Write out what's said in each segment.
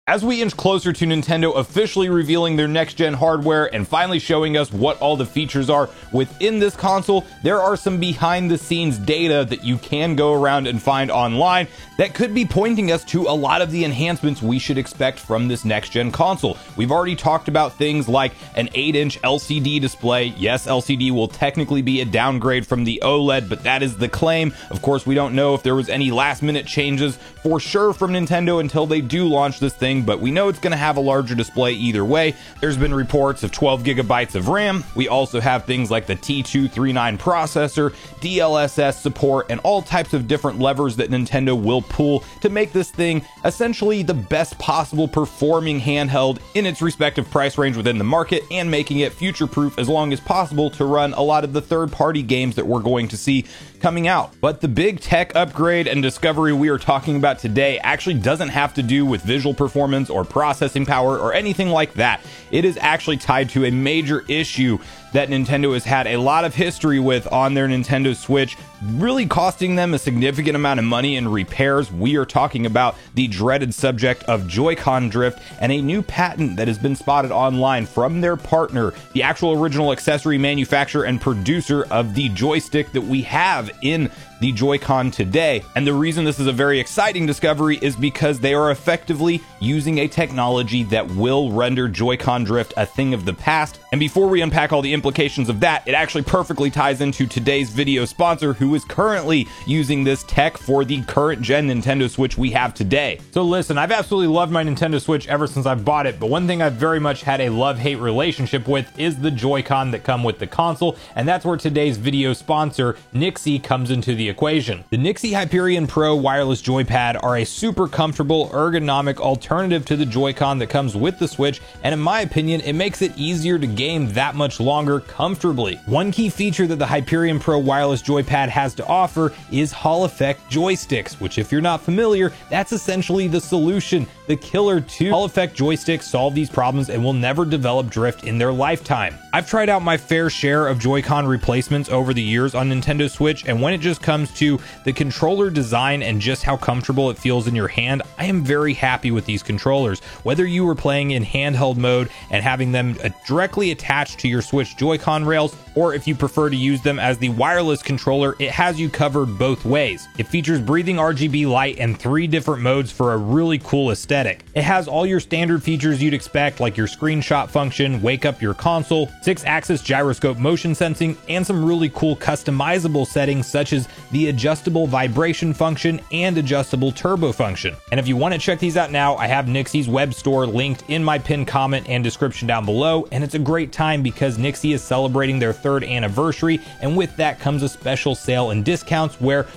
As we inch closer to Nintendo officially revealing their next-gen hardware and finally showing us what all the features are within this console, there are some behind-the-scenes data that you can go around and find online that could be pointing us to a lot of the enhancements we should expect from this next-gen console. We've already talked about things like an 8-inch LCD display. Yes, LCD will technically be a downgrade from the OLED, but that is the claim. Of course, we don't know if there was any last-minute changes for sure from Nintendo until they do launch this thing, but we know it's going to have a larger display either way. There's been reports of 12 gigabytes of RAM. We also have things like the T239 processor, DLSS support, and all types of different levers that Nintendo will pull to make this thing essentially the best possible performing handheld in its respective price range within the market, and making it future-proof as long as possible to run a lot of the third-party games that we're going to see coming out. But the big tech upgrade and discovery we are talking about today actually doesn't have to do with visual performance or processing power or anything like that. It is actually tied to a major issue that Nintendo has had a lot of history with on their Nintendo Switch, really costing them a significant amount of money in repairs. We are talking about the dreaded subject of Joy-Con drift and a new patent that has been spotted online from their partner, the actual original accessory manufacturer and producer of the joystick that we have in the Joy-Con today. And the reason this is a very exciting discovery is because they are effectively using a technology that will render Joy-Con drift a thing of the past. And before we unpack all the implications of that, it actually perfectly ties into today's video sponsor, who is currently using this tech for the current gen Nintendo Switch we have today. So listen, I've absolutely loved my Nintendo Switch ever since I bought it, but one thing I've very much had a love-hate relationship with is the Joy-Con that come with the console, and that's where today's video sponsor, Nixie, comes into the equation. The Nixie Hyperion Pro wireless joypad are a super comfortable, ergonomic alternative to the Joy-Con that comes with the Switch, and in my opinion, it makes it easier to game that much longer comfortably. One key feature that the Hyperion Pro wireless joypad has to offer is Hall Effect joysticks, which, if you're not familiar, that's essentially the solution, the killer to Hall Effect joysticks solve these problems and will never develop drift in their lifetime. I've tried out my fair share of Joy-Con replacements over the years on Nintendo Switch, and when it just comes to the controller design and just how comfortable it feels in your hand, I am very happy with these controllers. Whether you were playing in handheld mode and having them directly attached to your Switch Joy-Con rails, or if you prefer to use them as the wireless controller, it has you covered both ways. It features breathing RGB light and 3 different modes for a really cool aesthetic. It has all your standard features you'd expect, like your screenshot function, wake up your console, 6-axis gyroscope motion sensing, and some really cool customizable settings such as the adjustable vibration function and adjustable turbo function. And if you want to check these out now, I have Nixie's web store linked in my pinned comment and description down below, and it's a great time because Nixie is celebrating their 3rd anniversary, and with that comes a special sale and discounts where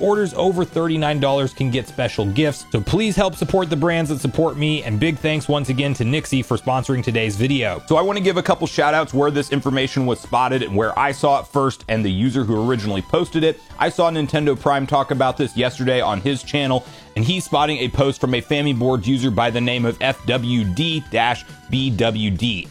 orders over $39 can get special gifts. So please help support the brands that support me, and big thanks once again to Nixie for sponsoring today's video. So I want to give a couple shout outs where this information was spotted and where I saw it first, and the user who originally posted it. I saw Nintendo Prime talk about this yesterday on his channel, and he's spotting a post from a Family Board user by the name of FWD-BWD,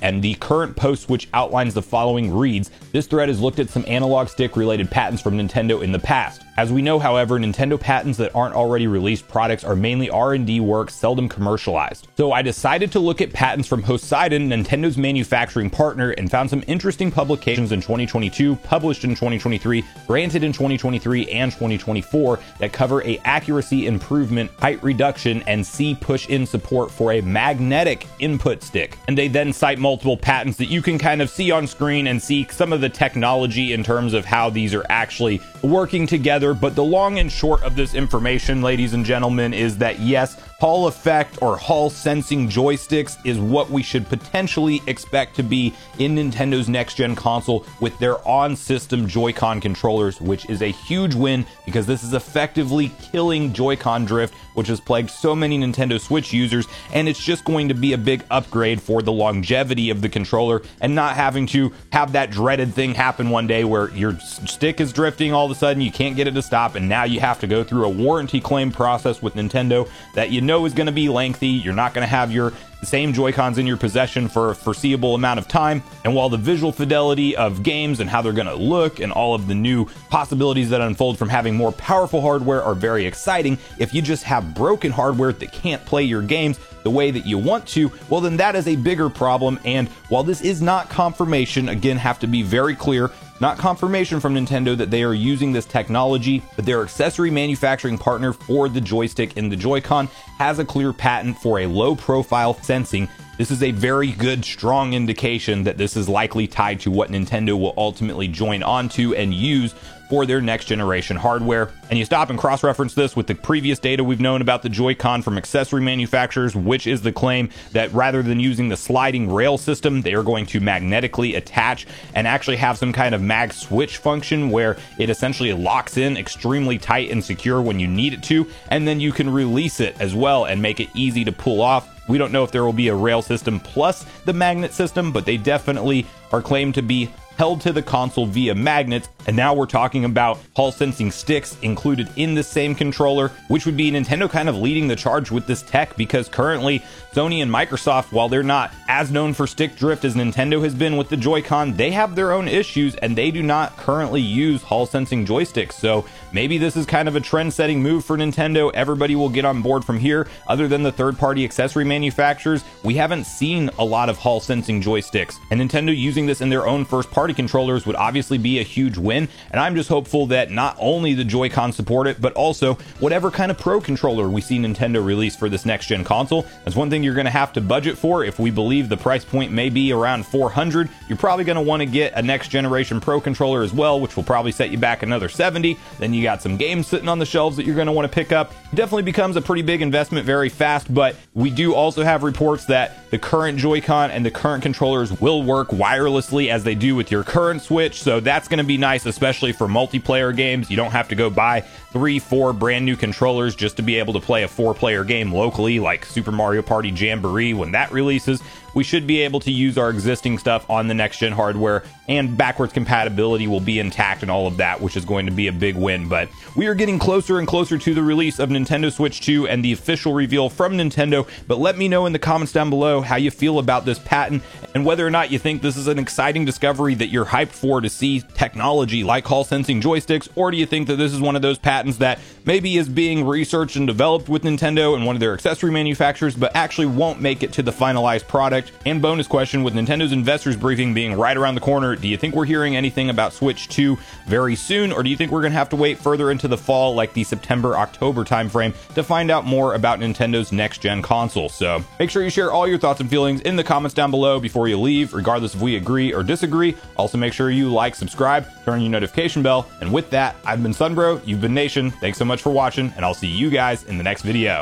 and the current post, which outlines the following, reads: "This thread has looked at some analog stick related patents from Nintendo in the past. As we know, however, Nintendo patents that aren't already released products are mainly R&D work, seldom commercialized. So I decided to look at patents from Hosiden, Nintendo's manufacturing partner, and found some interesting publications in 2022, published in 2023, granted in 2023 and 2024, that cover a accuracy improvement, height reduction, and C push-in support for a magnetic input stick." And they then cite multiple patents that you can kind of see on screen and see some of the technology in terms of how these are actually working together. But the long and short of this information, ladies and gentlemen, is that yes, Hall Effect or Hall Sensing joysticks is what we should potentially expect to be in Nintendo's next-gen console with their on-system Joy-Con controllers, which is a huge win because this is effectively killing Joy-Con drift, which has plagued so many Nintendo Switch users, and it's just going to be a big upgrade for the longevity of the controller and not having to have that dreaded thing happen one day where your stick is drifting all of a sudden, you can't get it to stop, and now you have to go through a warranty claim process with Nintendo that you know is going to be lengthy. You're not going to have the same Joy-Cons in your possession for a foreseeable amount of time. And while the visual fidelity of games and how they're going to look and all of the new possibilities that unfold from having more powerful hardware are very exciting, if you just have broken hardware that can't play your games the way that you want to, well, then that is a bigger problem. And while this is not confirmation, again, have to be very clear, not confirmation from Nintendo that they are using this technology, but their accessory manufacturing partner for the joystick and the Joy-Con has a clear patent for a low profile sensing. This is a very good, strong indication that this is likely tied to what Nintendo will ultimately join onto and use for their next generation hardware. And you stop and cross-reference this with the previous data we've known about the Joy-Con from accessory manufacturers, which is the claim that rather than using the sliding rail system, they are going to magnetically attach and actually have some kind of mag switch function where it essentially locks in extremely tight and secure when you need it to, and then you can release it as well and make it easy to pull off. We don't know if there will be a rail system plus the magnet system, but they definitely are claimed to be held to the console via magnets. And now we're talking about Hall sensing sticks included in the same controller, which would be Nintendo kind of leading the charge with this tech, because currently Sony and Microsoft, while they're not as known for stick drift as Nintendo has been with the Joy-Con, they have their own issues and they do not currently use Hall sensing joysticks. So maybe this is kind of a trend-setting move for Nintendo. Everybody will get on board from here. Other than the third-party accessory manufacturers, we haven't seen a lot of Hall sensing joysticks, and Nintendo using this in their own first-party controllers would obviously be a huge win. And I'm just hopeful that not only the Joy-Con support it, but also whatever kind of Pro controller we see Nintendo release for this next-gen console. That's one thing you're going to have to budget for. If we believe the price point may be around $400, you're probably going to want to get a next-generation Pro controller as well, which will probably set you back another $70. Then you got some games sitting on the shelves that you're going to want to pick up. It definitely becomes a pretty big investment very fast, but we do also have reports that the current Joy-Con and the current controllers will work wirelessly as they do with your current Switch, so that's going to be nice, especially for multiplayer games. You don't have to go buy 3-4 brand new controllers just to be able to play a 4-player game locally, like Super Mario Party Jamboree when that releases. We should be able to use our existing stuff on the next gen hardware, and backwards compatibility will be intact and all of that, which is going to be a big win. But we are getting closer and closer to the release of Nintendo Switch 2 and the official reveal from Nintendo. But let me know in the comments down below how you feel about this patent and whether or not you think this is an exciting discovery that you're hyped for to see technology like Hall sensing joysticks, or do you think that this is one of those patents that maybe is being researched and developed with Nintendo and one of their accessory manufacturers, but actually won't make it to the finalized product? And bonus question, with Nintendo's investors briefing being right around the corner, do you think we're hearing anything about Switch 2 very soon, or do you think we're going to have to wait further into the fall, like the September-October timeframe, to find out more about Nintendo's next-gen console? So make sure you share all your thoughts and feelings in the comments down below before you leave, regardless if we agree or disagree. Also, make sure you like, subscribe, turn on your notification bell. And with that, I've been Sunbro, you've been Nation. Thanks so much for watching, and I'll see you guys in the next video.